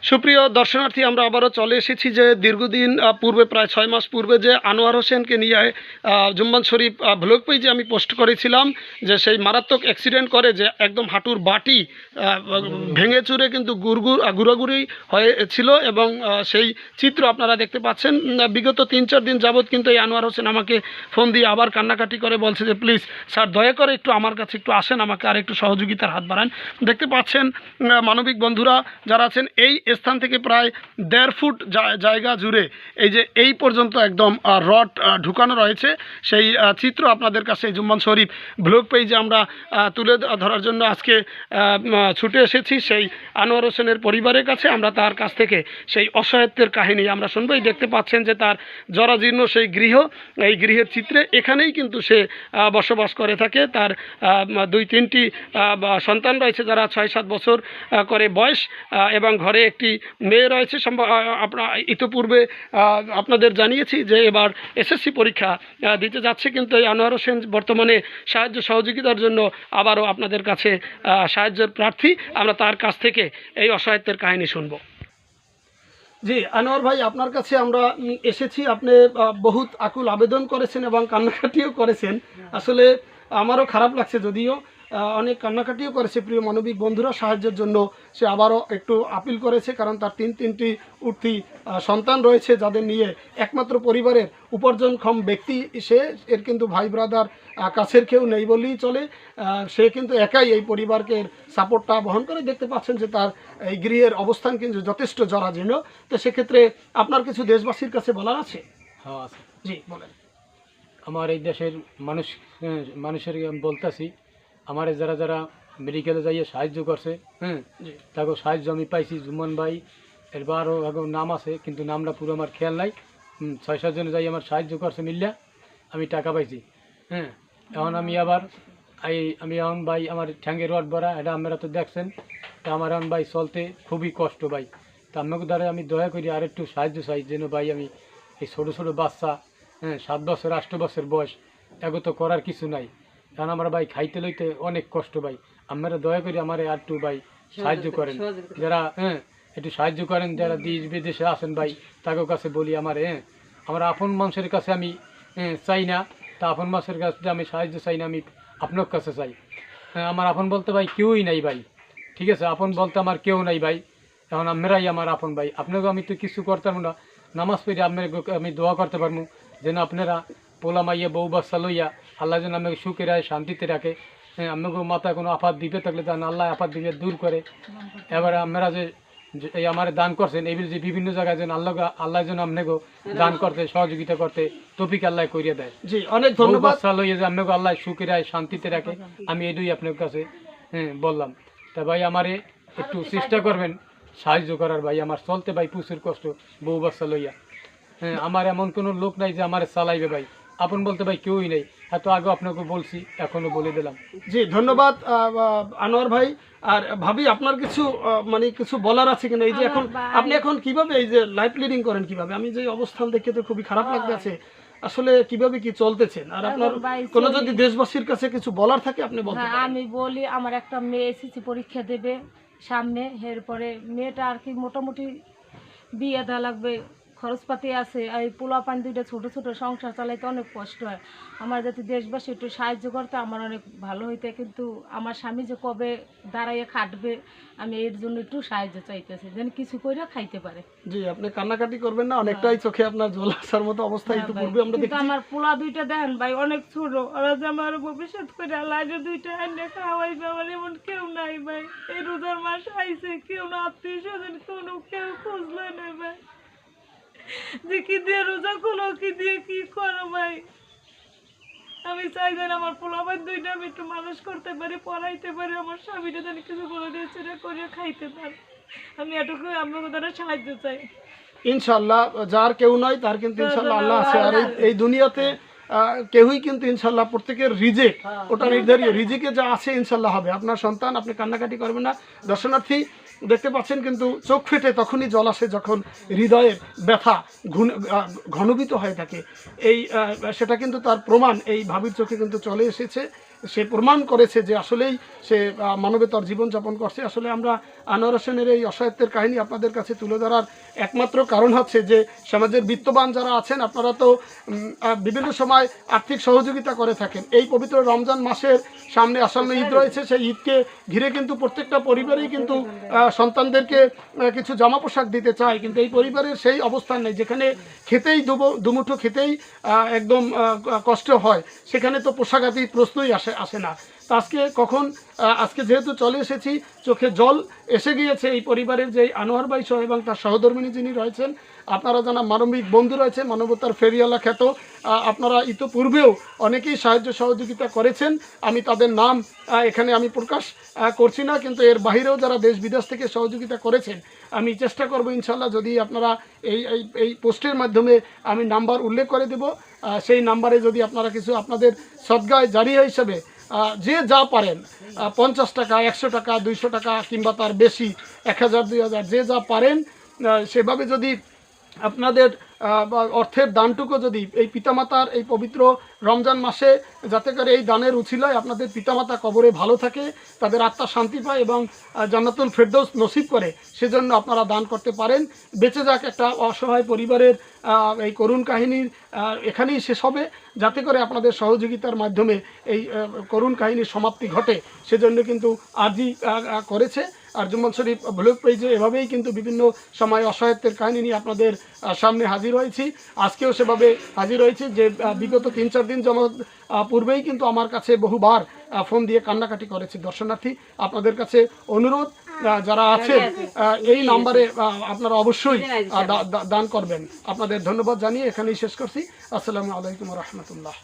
সুপ্রিয় দর্শনার্থী, আমরা আবারও চলে এসেছি যে দীর্ঘদিন পূর্বে প্রায় 6 মাস পূর্বে যে আনোয়ার হোসেনকে নিয়ে জুম্মান শরীফ ব্লগ পেজে আমি পোস্ট করেছিলাম যে সেই মারাত্মক অ্যাক্সিডেন্ট করে যে একদম হাঁটুর বাটি ভেঙে চুরে কিন্তু গুড়াগুড়ি হয়েছিল এবং সেই চিত্র আপনারা দেখতে পাচ্ছেন। বিগত 3-4 দিন যাবৎ কিন্তু এই আনোয়ার হোসেন আমাকে ফোন দিয়ে আবার কান্নাকাটি করে বলছে যে প্লিজ স্যার দয়া করে একটু আমার কাছে একটু আসেন, আমাকে আর একটু সহযোগিতার হাত বাড়ান। দেখতে পাচ্ছেন মানবিক বন্ধুরা যারা আছেন, এই স্থান থেকে প্রায় 1.5 ফুট জায়গা জুড়ে এই যে এই পর্যন্ত একদম রড ঢুকানো রয়েছে। সেই চিত্র আপনাদের কাছে জুম্মান শরীফ ব্লগ পেজে আমরা তুলে ধরার জন্য আজকে ছুটে এসেছি সেই আনোয়ার হোসেনের পরিবারের কাছে। আমরা তার কাছ থেকে সেই অসহায়ত্বের কাহিনী আমরা শুনবো। এই দেখতে পাচ্ছেন যে তার জরাজীর্ণ সেই গৃহ, এই গৃহের চিত্রে এখানেই কিন্তু সে বসবাস করে থাকে। তার 2-3টি সন্তান রয়েছে যারা 6-7 বছর করে বয়স এবং ঘরে একটি মেয়ে রয়েছে। আপনার ইতিপূর্বে আপনাদের জানিয়েছি যে এবার এসএসসি পরীক্ষা দিতে যাচ্ছে, কিন্তু এই আনোয়ার হোসেন বর্তমানে সাহায্য সহযোগিতার জন্য আবারও আপনাদের কাছে সাহায্যের প্রার্থী। আমরা তার কাছ থেকে এই অসহায়ত্বের কাহিনী শুনব। জি আনোয়ার ভাই, আপনার কাছে আমরা এসেছি। আপনি বহুত আকুল আবেদন করেছেন এবং কান্নাকাটিও করেছেন। আসলে আমারও খারাপ লাগছে, যদিও অনেক কান্নাকাটিও করেছে। প্রিয় মানবিক বন্ধুরা সাহায্যের জন্য সে আবারও একটু আপিল করেছে, কারণ তার তিনটি উঠতি সন্তান রয়েছে যাদের নিয়ে একমাত্র পরিবারের উপার্জনক্ষম ব্যক্তি সে। এর কিন্তু ভাই ব্রাদার কাছের কেউ নেই বললেই চলে। সে কিন্তু একাই এই পরিবারকে সাপোর্টটা বহন করে। দেখতে পাচ্ছেন যে তার এই গৃহের অবস্থান কিন্তু যথেষ্ট জরাজীর্ণ। তো সেক্ষেত্রে আপনার কিছু দেশবাসীর কাছে বলার আছে? হ্যাঁ আছে। জি বলেন। আমার এই দেশের মানুষের আমি বলতেছি, আমার যারা যারা মেডিকেলে যাইয়ে সাহায্য করছে, তাকে সাহায্য আমি পাইছি। জুম্মান ভাই এরবারও নাম আছে, কিন্তু নামটা পুরো আমার খেয়াল নাই। 6-7 জনে যাই আমার সাহায্য করছে মিললে আমি টাকা পাইছি। এখন আমি আবার আমি এখন ভাই আমার ঠ্যাঙ্গে রড ভরা, এটা আপনারা তো দেখছেন। তা আমার এখন ভাই চলতে খুবই কষ্ট ভাই। তা আপনাকে দ্বারা আমি দয়া করি আর একটু সাহায্য চাই, যেন ভাই আমি এই ছোটো ছোটো বাচ্চা 7 বছর 8 বছর বয়স, এগো তো করার কিছু নাই। কারণ আমরা ভাই খাইতে লইতে অনেক কষ্ট ভাই। আপনারা দয়া করে আমার আর একটু ভাই সাহায্য করেন, যারা একটু সাহায্য করেন, যারা দেশ বিদেশে আছেন ভাই, তাদের কাছে বলি আমার আপন মানুষের কাছে আমি চাই না। তা আপন মানুষের কাছে আমি সাহায্য চাই না, আমি আপনার কাছে চাই। আমার আপন বলতে ভাই কেউই নাই ভাই, ঠিক আছে? আপন বলতে আমার কেউ নাই ভাই। এখন আপনারাই আমার আপন ভাই। আপনাকে আমি তো কিছু করতে পারবো না, নামাজ পড়ে আপনাকে আমি দোয়া করতে পারবো যেন আপনারা পোলা মাইয়া বউ বাচ্চা লইয়া আল্লাহ যেন আমাকে সুখে রাখে, শান্তিতে রাখে। আমাকে মাথায় কোনো আপাত দিবে থাকলে যেন আল্লাহ আপাত দিবে দূর করে। এবারে আপনারা যে এই আমার দান করছেন, এই যে বিভিন্ন জায়গায় যেন আল্লাহ যেন আপনাকে দান করতে সহযোগিতা করতে তৌফিক আল্লাহ করিয়ে দেয়। জি অনেক ধন্যবাদ। বাচ্চা লইয়া যে আপনাকে আল্লাহ সুখে রাখে, শান্তিতে রাখে, আমি এটাই আপনার কাছে বললাম। তা ভাই আমারে একটু চেষ্টা করবেন সাহায্য করার ভাই। আমার চলতে ভাই প্রচুর কষ্ট বউ বাচ্চা লইয়া। আমার এমন কোনো লোক নাই যে আমার চালাইবে ভাই। আপন বলতে ভাই কেউই নেই। এত আগে আপনাকে বলছি, এখনো বলে দিলাম। জি ধন্যবাদ আনোয়ার ভাই। আর ভাবি আপনার কিছু মানে কিছু বলার আছে কিনা? এই যে এখন আপনি এখন কিভাবে এই যে লাইফ লিডিং করেন, কিভাবে? আমি যে অবস্থান দেখে তো খুবই খারাপ লাগতেছে। আসলে কিভাবে কি চলতেছেন? আর আপনার কোনো যদি দেশবাসীর কাছে কিছু বলার থাকে আপনি বলতে পারেন। আমি বলি, আমার একটা মেয়ে এসএসসি পরীক্ষা দেবে সামনে, এরপরে মেয়েটা আর কি মোটামুটি বিয়ে দেওয়া লাগবে, খরচপাতি আছে। এই পোলা পানি দুইটা ছোটো ছোটো সংসার চালাইতে অনেক কষ্ট হয়। আমার যাতে দেশবাসী একটু সাহায্য করতে আমার অনেক ভালো হইতে, কিন্তু আমার স্বামী যে কবে দাঁড়াইয়ে খাটবে, আমি এর জন্য একটু সাহায্য চাইতেছি যেন কিছু করে খাইতে পারে। জি আপনি কান্নাকাটি করবেন না, অনেকটাই চোখে আপনার জল আসার মতো অবস্থা ইতিপূর্বে আমরা দেখছি। আমার পোলা দুইটা দেখেন ভাই অনেক ছোট, ওরা যে আমার ভবিষ্যৎ করে লাইনে দুইটা আনে খাওয়াইবে, আমার এমন কেউ নাই ভাই। এই রোজার মাস আইছে, কেউ না আত্মীয় স্বজন কোনো কেউ খুঁজলো না ভাই, যে কি দিয়ে রোজা খুলো, কি দিয়ে কি করো ভাই। আমি চাই যেন আমার পোলাপান দুইটা আমি একটু মানুষ করতে পারি, পড়াইতে পারি, আমার স্বামীটা যেন কিছু করে দিয়েছে করে খাইতে পারে। আমি এটুকু আপনাকে দ্বারা সাহায্য চাই। ইনশাল্লাহ যার কেউ নয় তার কিন্তু ইনশাল্লাহ আল্লাহ আছে। আর এই দুনিয়াতে কেউই কিন্তু ইনশাল্লাহ প্রত্যেকের রিজিক ওটা নির্ধারিত, রিজিকে যা আছে ইনশাল্লাহ হবে। আপনার সন্তান, আপনি কান্নাকাটি করবেন না। দর্শনার্থী দেখতে পাচ্ছেন কিন্তু চোখ ফেটে তখনই জল আসে যখন হৃদয়ের ব্যথা ঘনীভূত হয়ে থাকে। এই সেটা কিন্তু তার প্রমাণ এই ভাবির চোখে কিন্তু চলে এসেছে। সে প্রমাণ করেছে যে আসলেই সে মানবেতর জীবনযাপন করছে। আসলে আমরা আনোয়ার হোসেনের এই অসহায়ত্বের কাহিনী আপনাদের কাছে তুলে ধরার একমাত্র কারণ হচ্ছে যে সমাজের বিত্তবান যারা আছেন আপনারা তো বিভিন্ন সময় আর্থিক সহযোগিতা করে থাকেন। এই পবিত্র রমজান মাসের সামনে আসন্ন ঈদ রয়েছে, সেই ঈদকে ঘিরে কিন্তু প্রত্যেকটা পরিবারেই কিন্তু সন্তানদেরকে কিছু জামা পোশাক দিতে চায়, কিন্তু এই পরিবারের সেই অবস্থান নেই যেখানে খেতেই দুমুঠো খেতেই একদম কষ্ট হয়, সেখানে তো পোশাকাদি প্রশ্নই আসে না। তো আজকে যেহেতু চলে এসেছি, চোখে জল এসে গিয়েছে এই পরিবারের যে আনোয়ার ভাই সহ এবং তার সহধর্মিণী যিনি রয়েছেন, আপনারা জানা মানবিক বন্ধু রয়েছে, মানবতার ফেরিওয়ালা খ্যাত, আপনারা ইতোপূর্বেও অনেকেই সাহায্য সহযোগিতা করেছেন। আমি তাদের নাম এখানে আমি প্রকাশ করছি না, কিন্তু এর বাহিরেও যারা দেশ বিদেশ থেকে সহযোগিতা করেছেন আমি চেষ্টা করব ইনশাল্লাহ, যদি আপনারা এই পোস্টের মাধ্যমে আমি নাম্বার উল্লেখ করে দেব, সেই নাম্বারে যদি আপনারা কিছু আপনাদের সদগায় জারিয়া হিসেবে যে যা পারেন 50 টাকা, 100 টাকা, 200 টাকা কিংবা তার বেশি 1000, 2000 যে যা পারেন সেভাবে যদি আপনাদের অর্থের দানটুকু যদি এই পিতামাতার এই পবিত্র রমজান মাসে, যাতে করে এই দানের উছিলায় আপনাদের পিতামাতা কবরে ভালো থাকে, তাদের আত্মা শান্তি পায় এবং জান্নাতুল ফেরদৌস নসিব করে, সেজন্য আপনারা দান করতে পারেন। বেঁচে যাক একটা অসহায় পরিবারের এই করুণ কাহিনীর এখানেই শেষ হবে, যাতে করে আপনাদের সহযোগিতার মাধ্যমে এই করুণ কাহিনীর সমাপ্তি ঘটে, সেজন্য কিন্তু আজই করেছে। আর জুম্মান শরীফ ব্লগ পেজে এভাবেই কিন্তু বিভিন্ন সময় অসহায়ত্বের কাহিনী নিয়ে আপনাদের সামনে হাজির হয়েছি। আজকেও সেভাবে হাজির হয়েছি যে বিগত 3-4 দিন পূর্বেই কিন্তু আমার কাছে বহুবার ফোন দিয়ে কান্নাকাটি করেছে দর্শনার্থী। আপনাদের কাছে অনুরোধ, যারা আছেন এই নাম্বারে আপনারা অবশ্যই দান করবেন। আপনাদের ধন্যবাদ জানিয়ে এখানেই শেষ করছি। আসসালামু আলাইকুম ওয়া রাহমাতুল্লাহ।